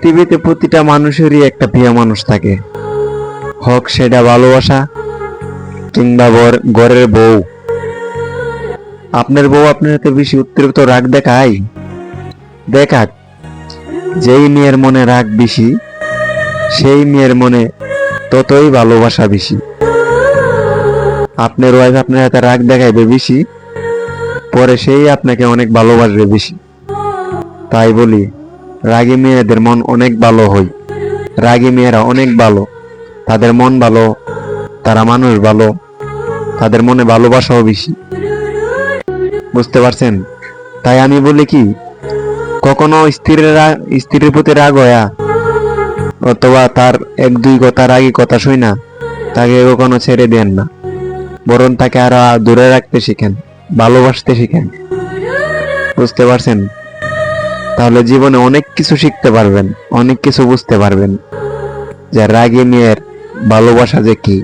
পৃথিবীতে প্রতিটা মানুষেরই একটা প্রিয় মানুষ থাকে, হোক সেটা ভালোবাসা কিংবা ঘরের বউ। আপনার বউ আপনার হাতে বেশি অতিরিক্ত রাগ দেখায়, দেখাক। যেই মেয়ের মনে রাগ বেশি, সেই মেয়ের মনে ততই ভালোবাসা বেশি। আপনার ওয়াইফ আপনার হাতে রাগ দেখাইবে বেশি, পরে সেই আপনাকে অনেক ভালোবাসবে বেশি। তাই বলি, রাগী মেয়েদের মন অনেক ভালো হয়। রাগী মেয়েরা অনেক ভালো, তাদের মন ভালো, তারা মানুষ ভালো, তাদের মনে ভালোবাসাও বেশি। বুঝতে পারছেন? তাই আমি বলি কি, কখনো স্ত্রীর প্রতি রাগ হয়া অথবা তার এক দুই কথা রাগী কথা শুই না তাকে কখনো ছেড়ে দেন না, বরং তাকে আরো দূরে রাখতে শিখেন, ভালোবাসতে শিখেন। বুঝতে পারছেন? তাহলে জীবনে অনেক কিছু শিখতে পারবেন, অনেক কিছু বুঝতে পারবেন যে রাগী মেয়ের ভালোবাসা যে কি।